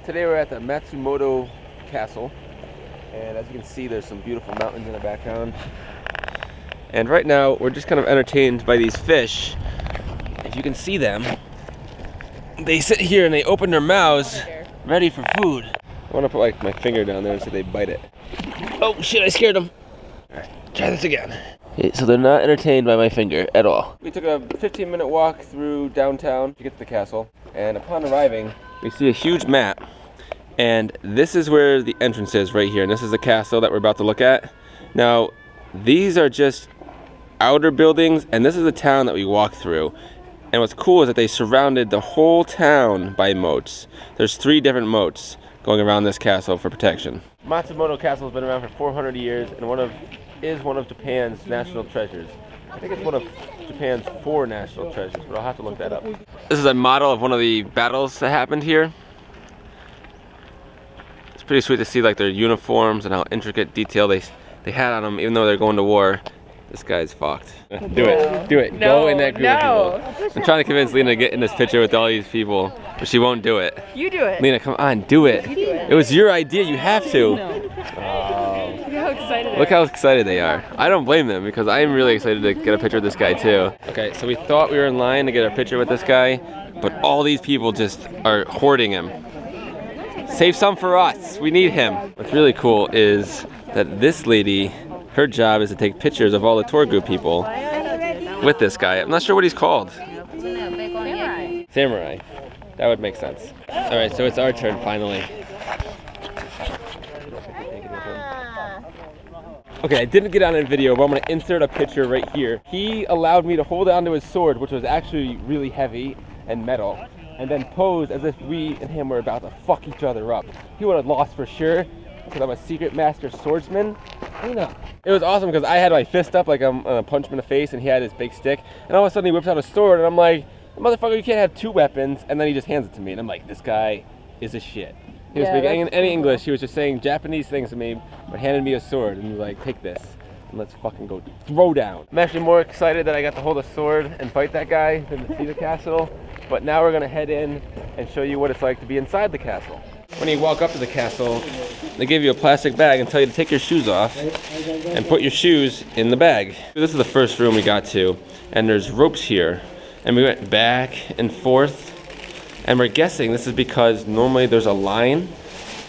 Today we're at the Matsumoto castle, and as you can see there's some beautiful mountains in the background. And right now we're just kind of entertained by these fish. If you can see them, they sit here and they open their mouths ready for food. I want to put like my finger down there so they bite it. Oh shit, I scared them. Alright, try this again. Okay, so they're not entertained by my finger at all. We took a 15-minute walk through downtown to get to the castle, and upon arriving we see a huge map, and this is where the entrance is right here, and this is the castle that we're about to look at. Now these are just outer buildings, and this is the town that we walked through. And what's cool is that they surrounded the whole town by moats. There's 3 different moats going around this castle for protection. Matsumoto Castle has been around for 400 years and is one of Japan's national treasures. I think it's one of Japan's 4 national treasures, but I'll have to look that up. This is a model of one of the battles that happened here. It's pretty sweet to see like their uniforms and how intricate detail they had on them, even though they're going to war. This guy's fucked. Do it. Do it. No, go in that group of people. I'm trying to convince Lena to get in this picture with all these people, but she won't do it. You do it. Lena, come on, do it. You do it. It was your idea. You have to. No. Look how excited they are. I don't blame them because I am really excited to get a picture with this guy too. Okay, so we thought we were in line to get a picture with this guy, but all these people just are hoarding him. Save some for us. We need him. What's really cool is that this lady, her job is to take pictures of all the tour group people with this guy. I'm not sure what he's called. Samurai. That would make sense. All right, so it's our turn finally. Okay, I didn't get on in video, but I'm gonna insert a picture right here. He allowed me to hold onto his sword, which was actually really heavy and metal, and then pose as if we and him were about to fuck each other up. He would have lost for sure, because I'm a secret master swordsman. You know. It was awesome because I had my fist up like I'm gonna punch him in the face, and he had his big stick, and all of a sudden he whips out a sword, and I'm like, motherfucker, you can't have 2 weapons, and then he just hands it to me, and I'm like, this guy is a shit. He was speaking any English, he was just saying Japanese things to me, but handed me a sword, and he was like, take this, and let's fucking go throw down. I'm actually more excited that I got to hold a sword and fight that guy than to see the castle, but now we're gonna head in and show you what it's like to be inside the castle. When you walk up to the castle, they give you a plastic bag and tell you to take your shoes off and put your shoes in the bag. This is the first room we got to, and there's ropes here, and we went back and forth, and we're guessing this is because normally there's a line,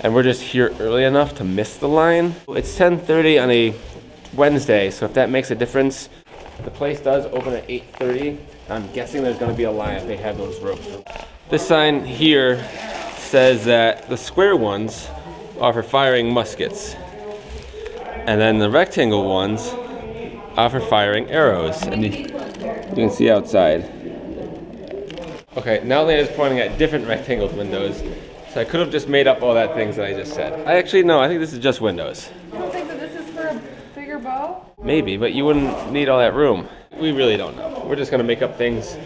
and we're just here early enough to miss the line. It's 10:30 on a Wednesday, so if that makes a difference, the place does open at 8:30. I'm guessing there's going to be a line if they have those ropes. This sign here says that the square ones are for firing muskets, and then the rectangle ones are for firing arrows. And you can see outside. Okay, now Lena's pointing at different rectangle windows, so I could have just made up all that things that I just said. I think this is just windows. You don't think that this is for a bigger bow? Maybe, but you wouldn't need all that room. We really don't know. We're just gonna make up things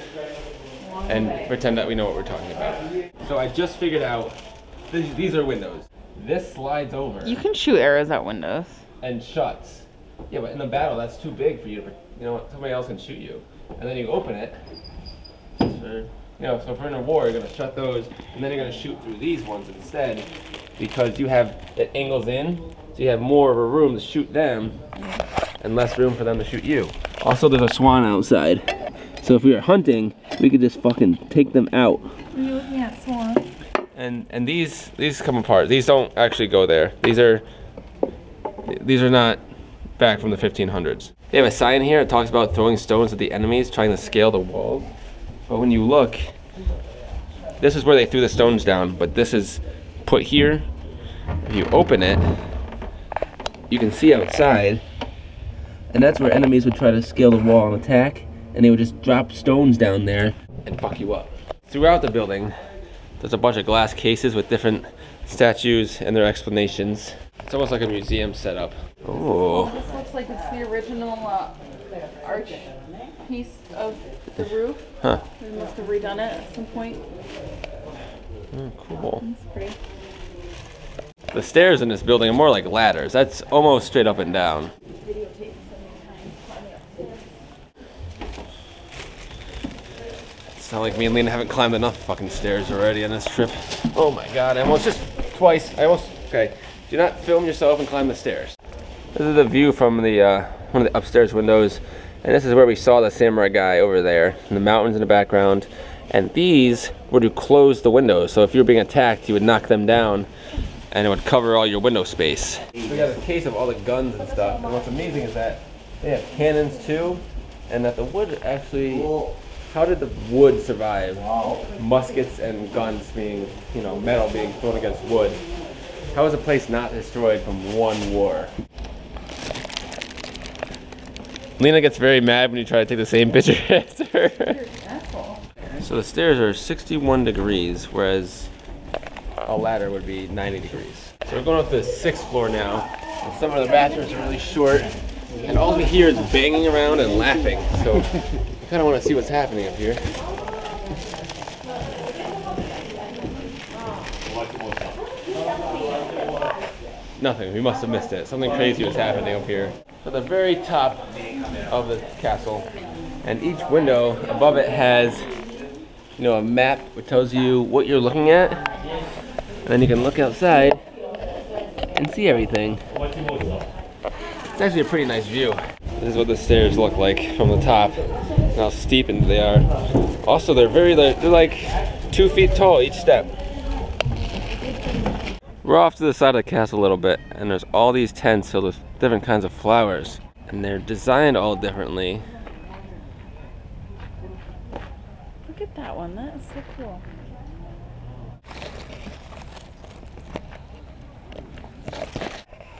and pretend that we know what we're talking about. So I just figured out, these are windows. This slides over. You can shoot arrows at windows. And shuts. Yeah, but in the battle, that's too big for you to, somebody else can shoot you. And then you open it. So if we're in a war, you're gonna shut those, and then you're gonna shoot through these ones instead, because it angles in, so you have more of a room to shoot them, and less room for them to shoot you. Also, there's a swan outside. So if we were hunting, we could just fucking take them out. Are you looking at swan? And these come apart. These don't actually go there. These are not back from the 1500s. They have a sign here that talks about throwing stones at the enemies, trying to scale the walls. But when you look, this is where they threw the stones down, but this is put here. If you open it, you can see outside, and that's where enemies would try to scale the wall and attack, and they would just drop stones down there and fuck you up. Throughout the building, there's a bunch of glass cases with different statues and their explanations. It's almost like a museum setup. Oh. This looks like it's the original arch piece of the roof. Huh. They must have redone it at some point. Oh, cool. That's pretty. The stairs in this building are more like ladders. That's almost straight up and down. It's not like me and Lena haven't climbed enough fucking stairs already on this trip. Oh my god, I almost just twice. Okay. Do not film yourself and climb the stairs. This is the view from the one of the upstairs windows, and this is where we saw the samurai guy over there, and the mountains in the background. And these were to close the windows, so if you were being attacked, you would knock them down, and it would cover all your window space. We got a case of all the guns and stuff, and what's amazing is that they have cannons too, and that the wood actually. How did the wood survive? Muskets and guns being, you know, metal being thrown against wood. How was a place not destroyed from one war? Lena gets very mad when you try to take the same picture as her. So the stairs are 61 degrees, whereas a ladder would be 90 degrees. So we're going up to the 6th floor now, and some of the bathrooms are really short, and all we hear is banging around and laughing. So I kind of want to see what's happening up here. Nothing, we must have missed it. Something crazy was happening up here. So the very top of the castle, and each window above it has, you know, a map which tells you what you're looking at, and then you can look outside and see everything. It's actually a pretty nice view. This is what the stairs look like from the top, and how steepened they are. Also, they're like 2 feet tall each step. We're off to the side of the castle a little bit, and there's all these tents filled with different kinds of flowers, and they're designed all differently. Look at that one, that is so cool.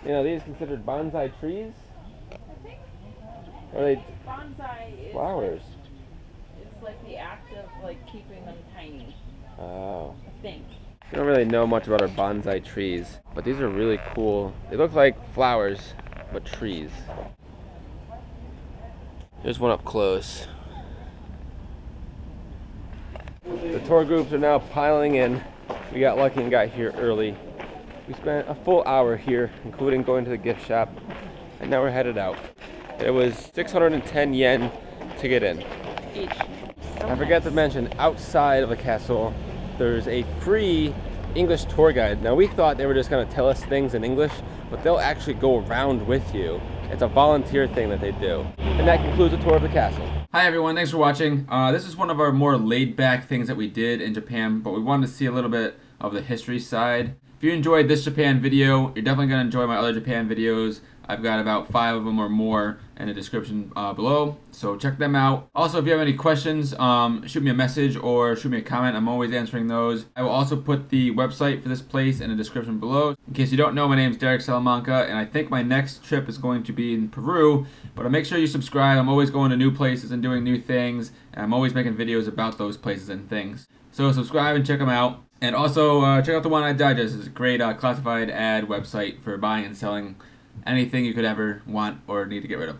You know, these considered bonsai trees? Or are they Bonsai flowers? It's like the act of like keeping them tiny. Oh. I think. I don't really know much about our bonsai trees, but these are really cool. They look like flowers, but trees. Here's one up close. The tour groups are now piling in. We got lucky and got here early. We spent a full hour here, including going to the gift shop, and now we're headed out. It was 610 yen to get in. Each. I forgot to mention, outside of the castle, there's a free English tour guide. Now we thought they were just gonna tell us things in English, but they'll actually go around with you. It's a volunteer thing that they do. And that concludes the tour of the castle. Hi everyone, thanks for watching. This is one of our more laid back things that we did in Japan, but we wanted to see a little bit of the history side. If you enjoyed this Japan video, you're definitely gonna enjoy my other Japan videos. I've got about 5 of them or more in the description below, so check them out. Also, if you have any questions, shoot me a message or shoot me a comment. I'm always answering those. I will also put the website for this place in the description below. In case you don't know, my name is Derek Salamanca, and I think my next trip is going to be in Peru, but make sure you subscribe. I'm always going to new places and doing new things, and I'm always making videos about those places and things. So subscribe and check them out. And also, check out the One Eye Digest. It's a great classified ad website for buying and selling anything you could ever want or need to get rid of.